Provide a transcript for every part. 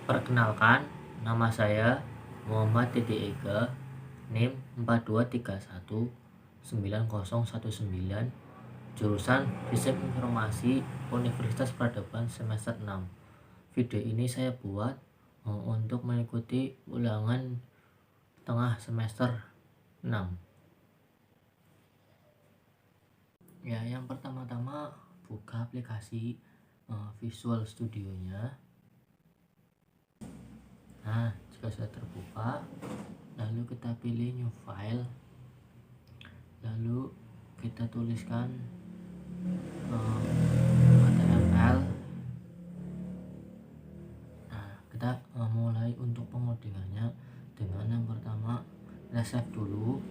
Perkenalkan, nama saya Muhammad Titi Ega, NIM 42319, jurusan Sistem Informasi Universitas Peradaban semester 6. Video ini saya buat untuk mengikuti ulangan tengah semester 6. Ya, yang pertama-tama buka aplikasi Visual Studio-nya. Nah, jika sudah terbuka, lalu kita pilih new file, lalu kita tuliskan HTML. Nah, kita mulai untuk pengodingannya dengan yang pertama kita save dulu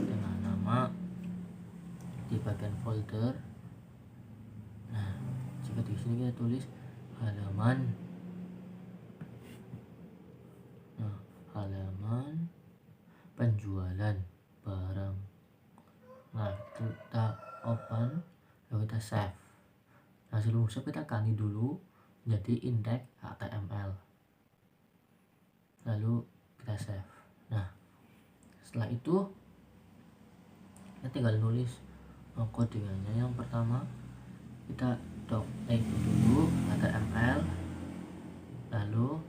dengan nama di bagian folder. Nah, jika di sini kita tulis halaman penjualan barang. Nah, kita open, lalu kita save. Nah, sebelum save kita ganti dulu menjadi index HTML, lalu kita save. Nah, setelah itu kita tinggal nulis codingannya. Yang pertama kita type dulu HTML, lalu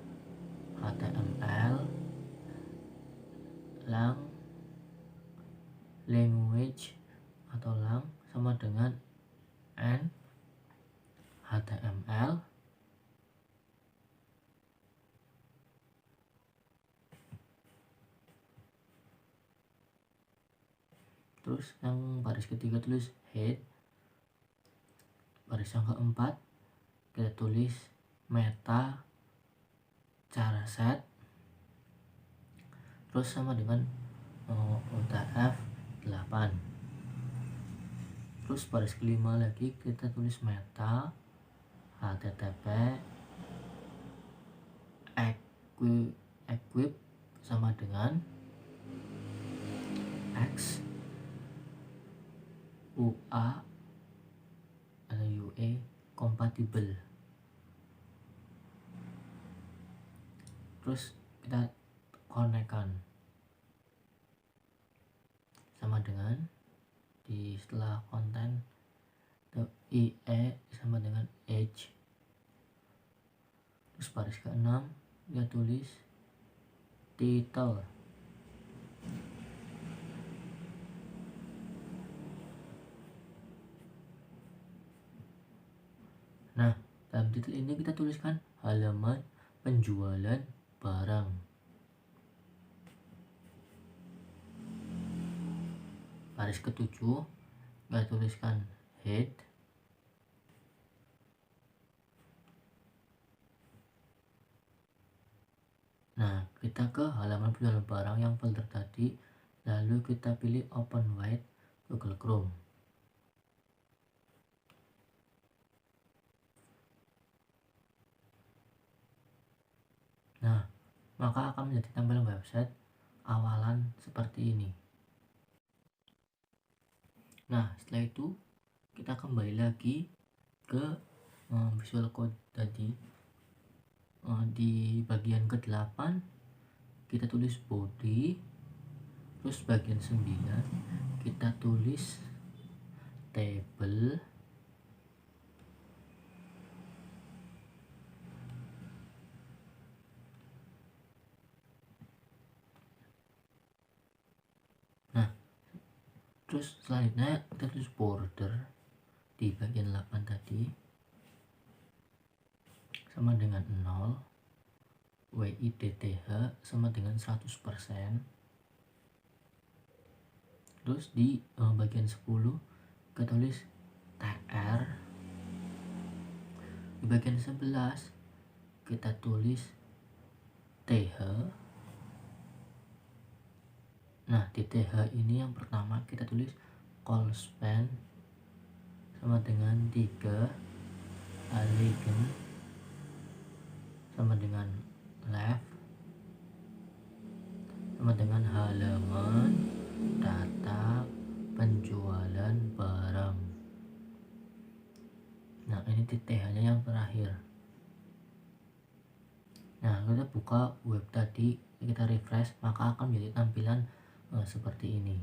HTML lang language atau lang sama dengan n HTML terus yang baris ketiga tulis head, baris yang keempat kita tulis meta cara set, terus sama dengan UTF-8. Terus baris kelima lagi kita tulis meta HTTP equip sama dengan X UA atau UA compatible. Terus kita konekkan sama dengan di setelah konten IE sama dengan age. Terus baris ke-6 kita tulis title. Nah, dalam titel ini kita tuliskan halaman penjualan barang. Baris ke-7 kita tuliskan head. Nah, kita ke halaman penjualan barang yang folder tadi, lalu kita pilih open wide Google Chrome. Nah, maka akan menjadi tampilan website awalan seperti ini. Nah, setelah itu kita kembali lagi ke Visual Code tadi. Di bagian ke-8 kita tulis body, terus bagian 9 kita tulis table, nah terus selanjutnya kita tulis border di bagian 8 tadi sama dengan 0, WIDTH sama dengan 100%. Terus di bagian 10 kita tulis TR. Di bagian 11 kita tulis TH. Nah, di TH ini yang pertama kita tulis call span sama dengan 3, allegiance sama dengan left sama dengan halaman data penjualan barang. Nah, ini TH nya yang terakhir. Nah, kita buka web tadi, kita refresh, maka akan menjadi tampilan seperti ini.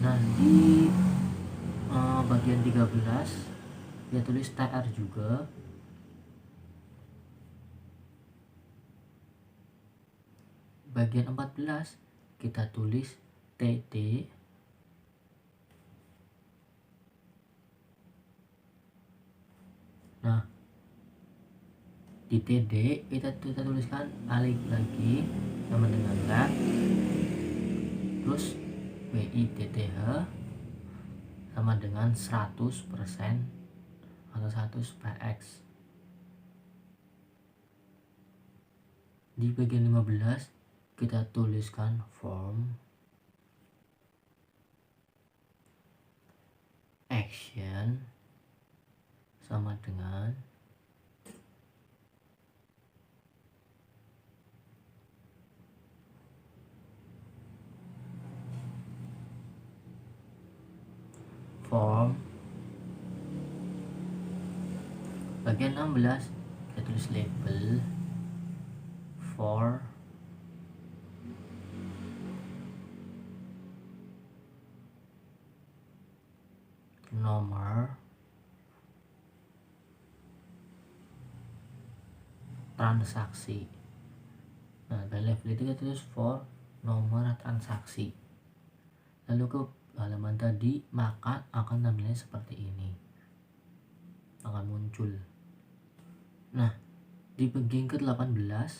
Nah, di bagian 13 dia tulis TR juga. Bagian 14 kita tulis TD. Nah, di TD kita tuliskan alik lagi sama dengan lab, terus WIDTH sama dengan 100% atau 100px. Di bagian 15 kita tuliskan form action sama dengan form. Bagian 16 kita tulis label for nomor transaksi. Nah, pada level itu kita tulis for nomor transaksi. Lalu ke halaman tadi, maka akan tampilannya seperti ini, akan muncul. Nah, di bagian ke-18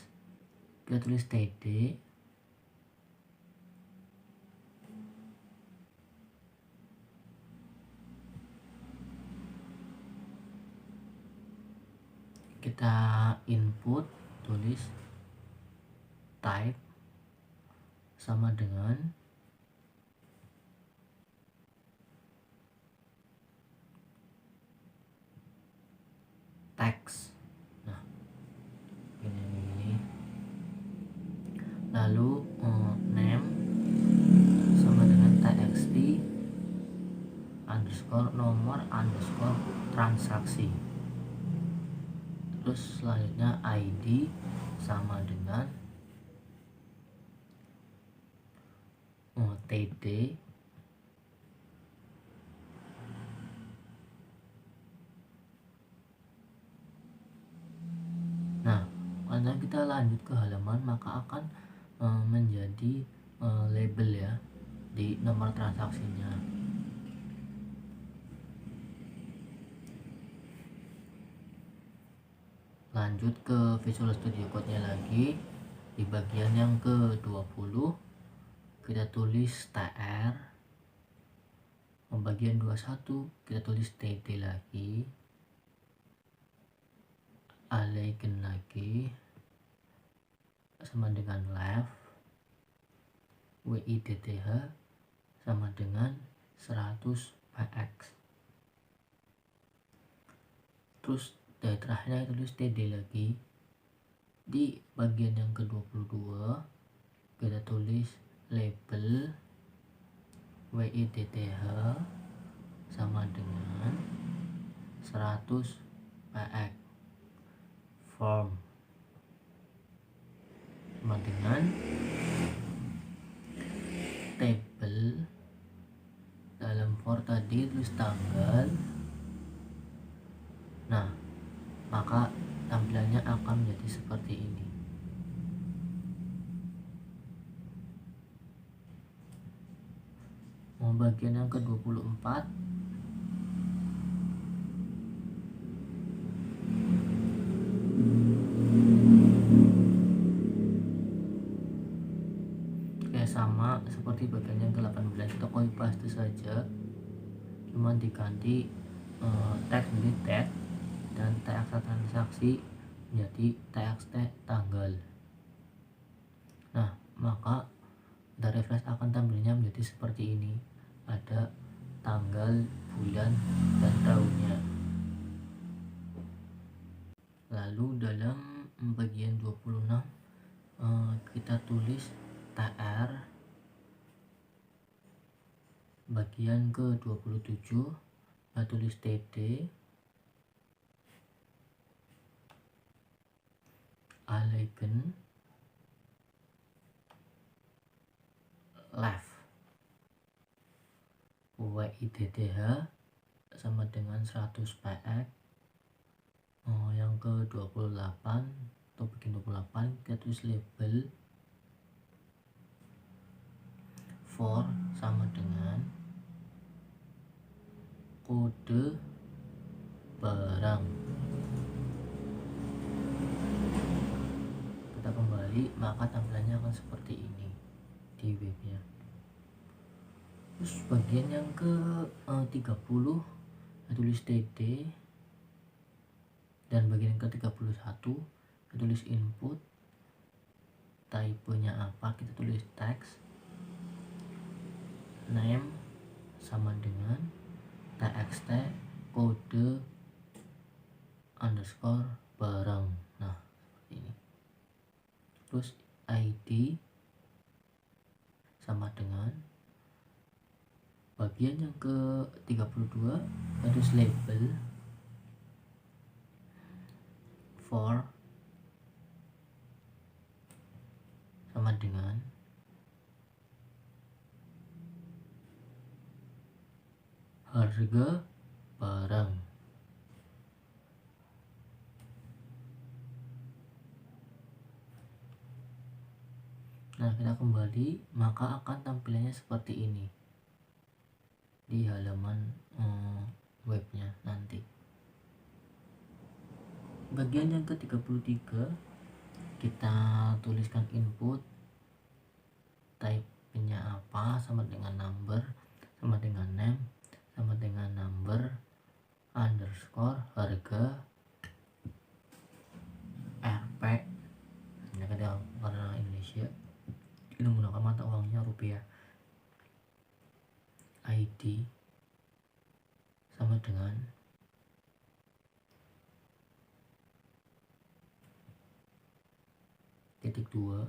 kita tulis TD. Kita input, tulis type sama dengan text. Nah, ini. Lalu name sama dengan txt underscore nomor underscore transaksi. Terus selanjutnya ID sama dengan TD. Nah, karena kita lanjut ke halaman, maka akan menjadi label ya di nomor transaksinya. Lanjut ke Visual Studio Code-nya lagi. Di bagian yang ke-20 kita tulis TR. Bagian 21 kita tulis TD lagi, Alegen lagi sama dengan left, WIDTH sama dengan 100px. Terus dari terakhirnya tulis TD lagi. Di bagian yang ke-22 kita tulis label WIDTH sama dengan 100px. Form sama dengan table. Dalam for tadi tulis tanggal. Nah, maka tampilannya akan menjadi seperti ini. Bagian yang ke-24 sama seperti bagian yang ke-18, kita copy paste saja, cuman diganti teks menjadi tag dan txt transaksi menjadi txt tanggal. Nah, maka dari refresh akan tampilnya menjadi seperti ini, ada tanggal, bulan, dan tahunnya. Lalu dalam bagian 26 kita tulis TR. Bagian ke-27 kita tulis TD. Alegen left WIDDH sama dengan 100 px. Yang ke 28 atau bikin 28 kita tulis label for sama dengan kode barang. Kita kembali, maka tampilannya akan seperti ini di webnya. Terus bagian yang ke 30 kita tulis TD, dan bagian yang ke 31 kita tulis input, typenya apa kita tulis text, name sama dengan txt kode underscore barang. Nah seperti ini. Terus ID sama dengan bagian yang ke 32 harus label for sama dengan harga barang. Nah kita kembali, maka akan tampilannya seperti ini di halaman webnya nanti. Bagian yang ke-33 kita tuliskan input, type-nya apa sama dengan number sama dengan name sama dengan number underscore harga Rp. Ini kan karena Indonesia kita menggunakan mata uangnya rupiah. ID sama dengan titik 2.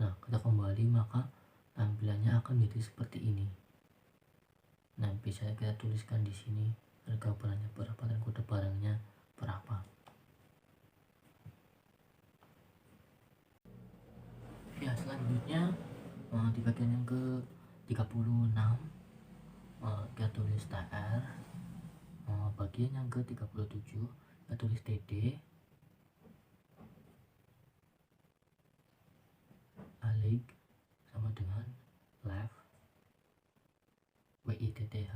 Nah kita kembali, maka tampilannya akan menjadi seperti ini. Nah bisa kita tuliskan di sini harga barangnya berapa dan kode barangnya berapa. Ya selanjutnya di bagian yang ke 36 kita tulis TR. Bagian yang ke 37 kita tulis TD, alig sama dengan left WIDDH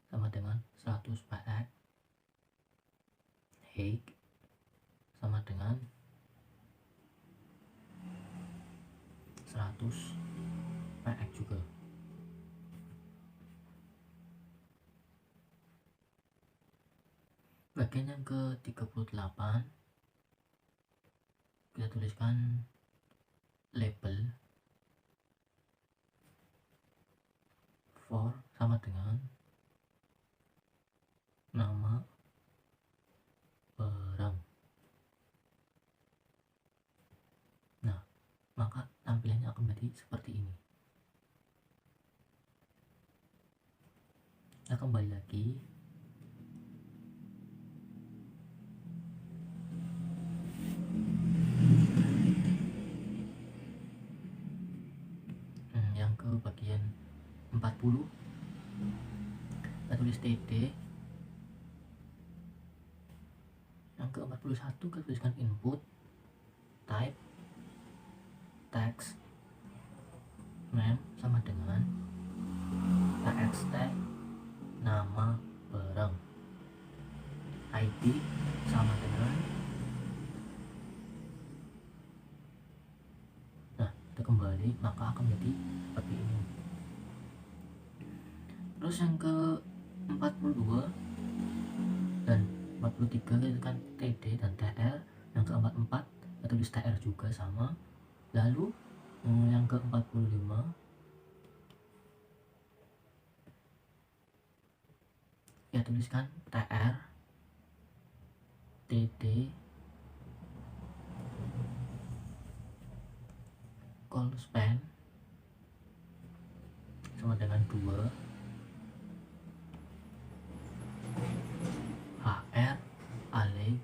sama dengan 100 px, height sama dengan 100 px juga. Bagian yang ke 38 kita tuliskan label for sama dengan nama barang. Nah maka tampilannya akan menjadi seperti ini. Kita kembali lagi, yang ke bagian 40 kita tulis TD. Yang ke 41 kita tuliskan input, type text, name sama dengan txt nama barang, ID sama dengan. Nah kita kembali, maka akan menjadi seperti ini. Terus yang ke 42 dan 43 kita kan TD dan TR. Yang ke 44 kita tulis TR juga sama. Lalu yang ke 45 ya tuliskan TR TD call span sama dengan 2 HR alig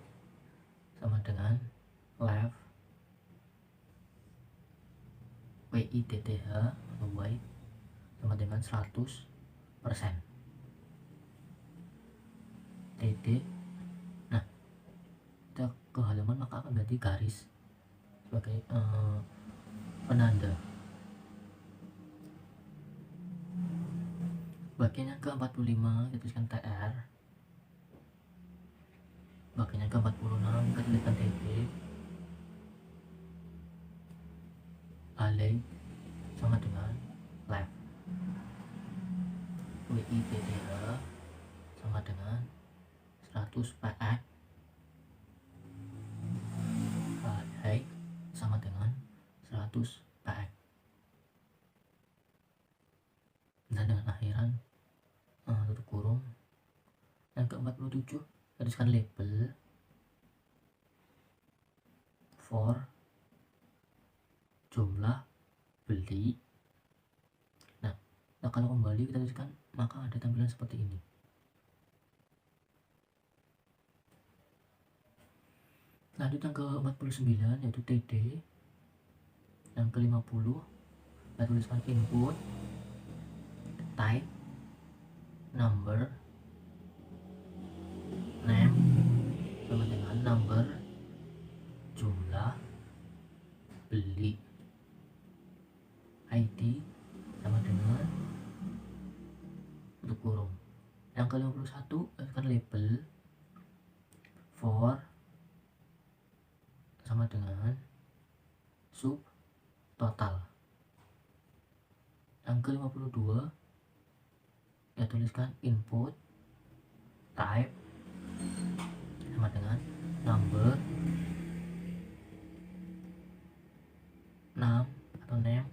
sama dengan WITTH atau white sama dengan 100%. TD, nah kita ke halaman maka akan ganti garis sebagai penanda. Bagian yang ke-45 kita tuliskan TR, bagian yang ke-46 kita tuliskan TB, alay sama dengan left. WITTH sama dengan 100 PX, alay sama dengan 100 PX, dan dengan akhiran tutup kurung. Yang ke-47 tuliskan label for jumlah beli. Nah kalau kembali kita tuliskan maka ada tampilan seperti ini. Lanjut yang ke-49 yaitu TD. Yang ke-50 kita tuliskan input type number name sama dengan number jumlah beli, ID sama dengan tutup kurung. Yang ke-51 tuliskan label for sama dengan sub total. Yang ke-52 ya tuliskan input type sama dengan number atau name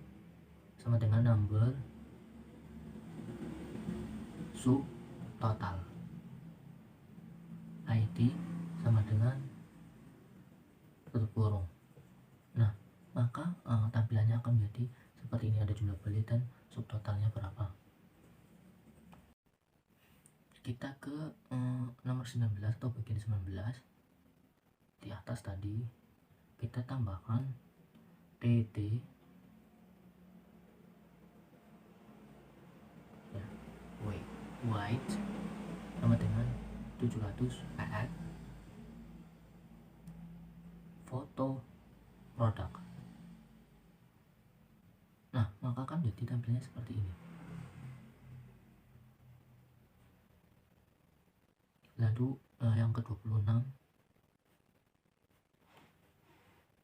sama dengan number sub total, ID sama dengan tutup kurung. Nah maka tampilannya akan menjadi seperti ini, ada jumlah beli dan subtotalnya berapa. Kita ke nomor 19 atau bagian 19 di atas tadi, kita tambahkan TD ya, white sama dengan 700 PX, foto produk. Nah maka akan jadi tampilannya seperti ini. Lalu yang ke-26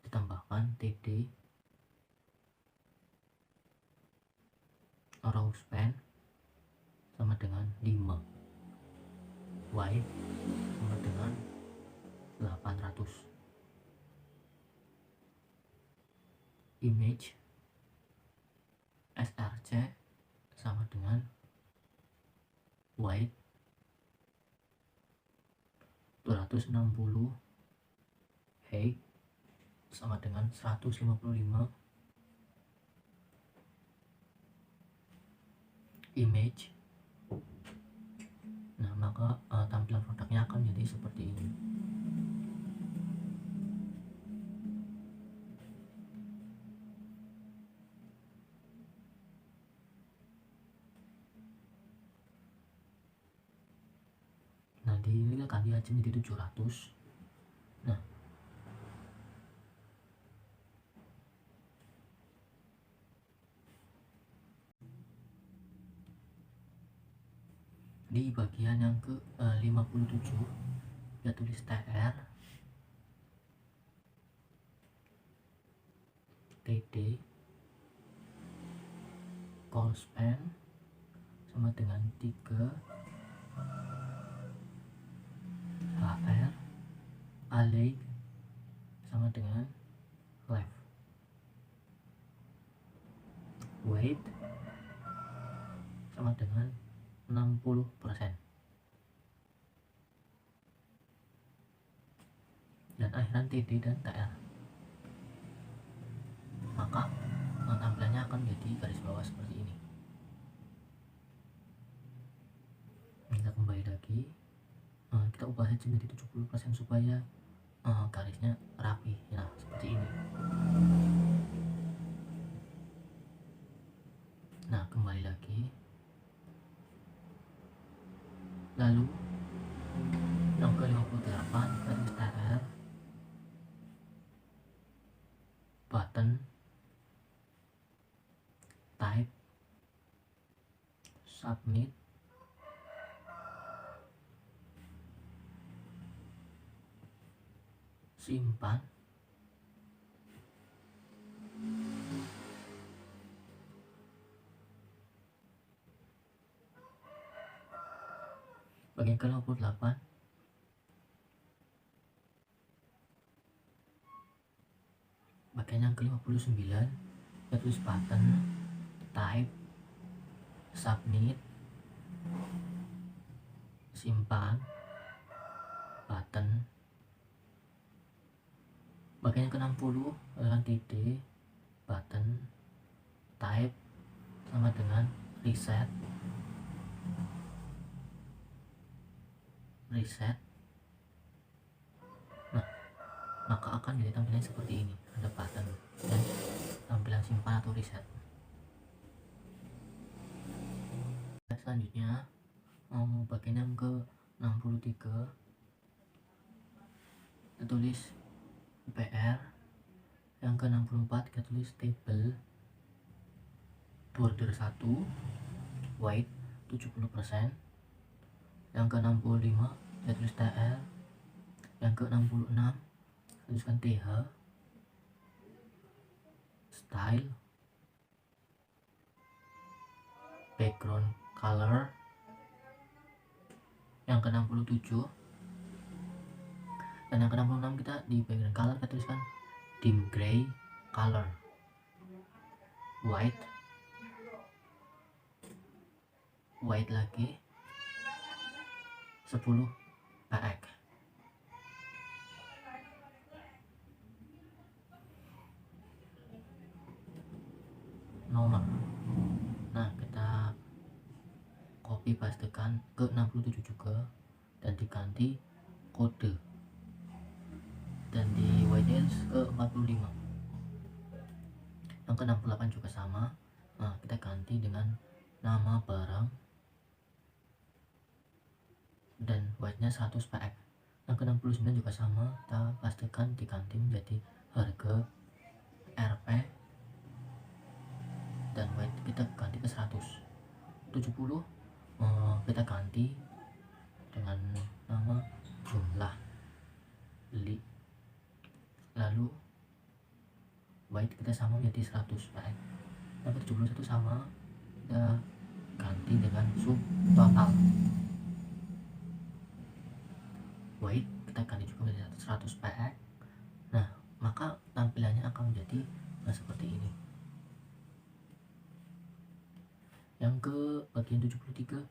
ditambahkan TD row span sama dengan 5, white sama dengan 800, image src sama dengan white 260, height sama dengan 155, image. Nah maka tampilan produknya akan jadi seperti ini. Nah di ganti aja menjadi 700. Nah di bagian yang ke-57 ya tulis TR, TD, call span sama dengan 3, HR, alay sama dengan left, weight sama dengan 60%. Dan akhiran TD dan TR. Maka tampilannya akan menjadi garis bawah seperti ini. Kita kembali lagi, kita ubah saja menjadi 70% supaya garisnya rapi. Nah seperti ini. Nah, kembali lagi. Lalu yang ke 58 garis TR button type submit simpan. Bagian ke 58 bagian yang ke 59 kita tulis button type submit simpan button. Bagian yang ke 60 dengan titik button type sama dengan reset. Nah, maka akan jadi tampilan seperti ini, ada button dan tampilan simpan atau reset. Selanjutnya bagian yang ke 63 kita tulis PR. Yang ke 64 kita tulis table border 1 white 70%. Yang ke 65 kita tulis TR. Yang ke 66 tuliskan TH style background color. Yang ke 67 dan yang ke 66 kita di background color kita tuliskan dim gray color white lagi 10 px. Nomor. Nah, kita copy pastekan ke 67 juga dan diganti kode dan di white ke 45. Yang ke 68 juga sama. Nah, kita ganti dengan nama barang dan white-nya 100 px. Yang ke 69 juga sama, kita pastikan diganti menjadi harga RP dan white kita ganti ke 100. 70 kita ganti dengan nama jumlah beli, lalu white kita sama menjadi 100 px. Yang ke 71 sama, kita ganti dengan sub total white kita ganti juga menjadi 100 px. Nah, maka tampilannya akan menjadi seperti ini. Yang ke bagian 73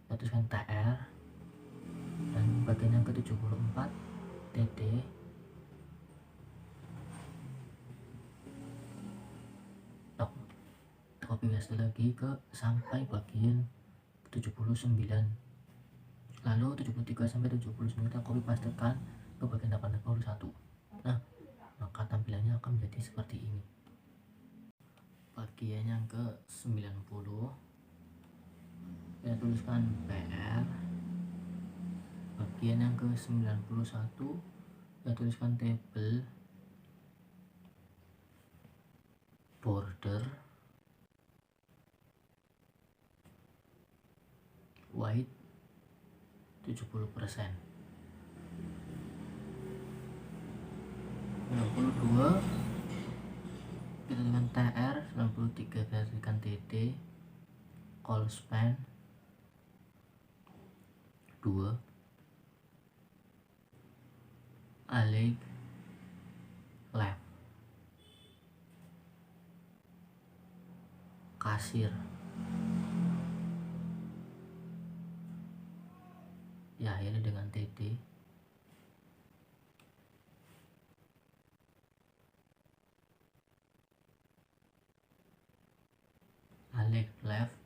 kita tuliskan TR dan bagian yang ke 74 TD copy paste lagi ke sampai bagian 79, lalu 73 sampai 79 kita copy pastekan ke bagian 81. Nah, maka tampilannya akan menjadi seperti ini. Bagian yang ke 90 kita tuliskan PR. Bagian yang ke 91 kita tuliskan table border white 70%. 92 kita dengan TR. 93 kita dengan TD call span 2 alik left kasir ya ini dengan TD. Alik left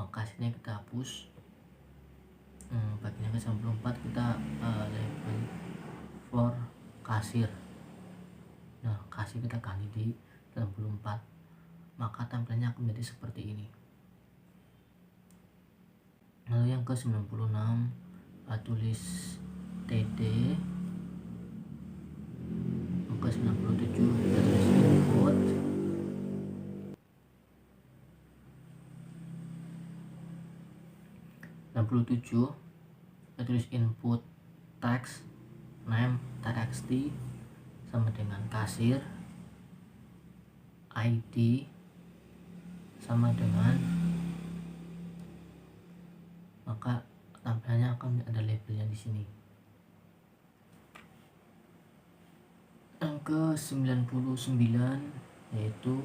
kasirnya kita hapus. Bagian ke 94 kita label for kasir. Nah, kasir kita ganti di 94, maka tampilannya akan menjadi seperti ini. Lalu yang ke 96 tulis TD. Yang ke 97 kita tulis input. Kita tulis input text name txt sama dengan kasir, ID sama dengan, maka tampilannya akan ada labelnya di sini. Yang ke 99 yaitu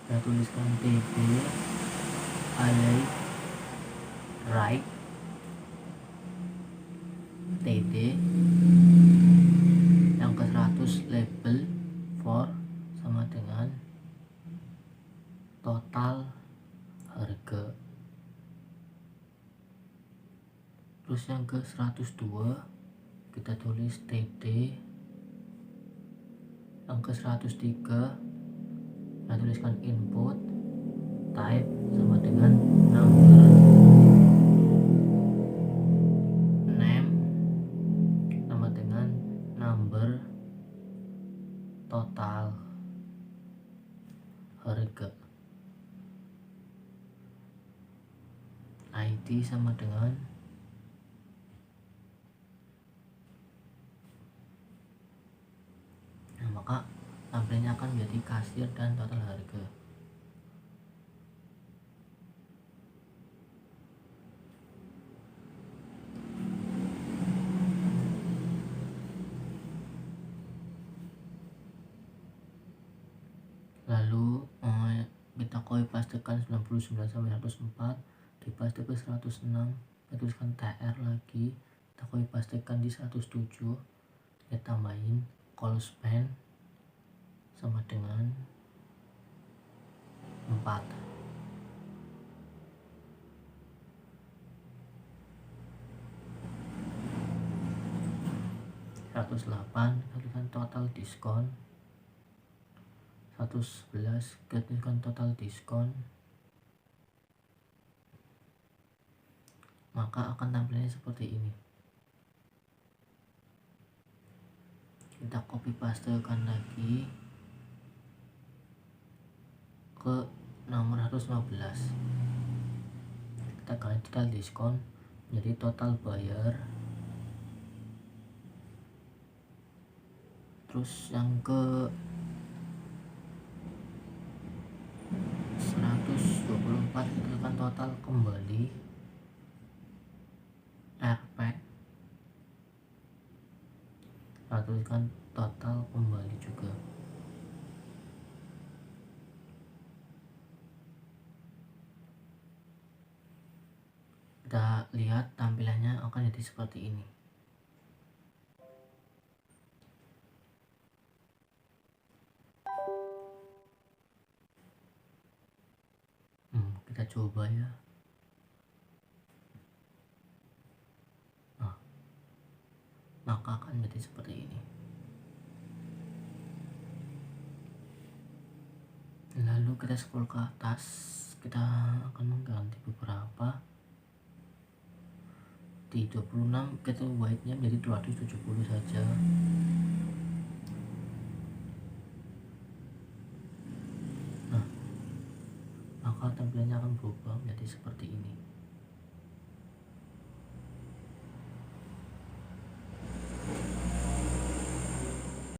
saya tuliskan TB write TD. Yang ke 100 label for sama dengan total harga. Terus yang ke 102 kita tulis TD. Yang ke 103 kita tuliskan input type sama dengan number, name sama dengan number, total harga, ID sama dengan maka tampilnya akan menjadi kasir dan total harga. Lalu kita copy pastekan 99 sampai 104 di paste ke 106, kita tuliskan TR lagi, kita copy pastekan di 107, kita tambahin call span sama dengan 4. Kita total diskon. 111 kita tuliskan total diskon, maka akan tampilnya seperti ini. Kita copy pastekan lagi ke nomor 115, kita ganti total diskon menjadi total bayar. Terus yang ke 124 kita akan total kembali RP, kita tuliskan total kembali juga. Kita lihat tampilannya akan jadi seperti ini. Kita coba ya. Maka akan menjadi seperti ini. Lalu kita scroll ke atas, kita akan mengganti beberapa. Di 26 kita white-nya menjadi 270 saja. Maka tampilannya akan berubah menjadi seperti ini.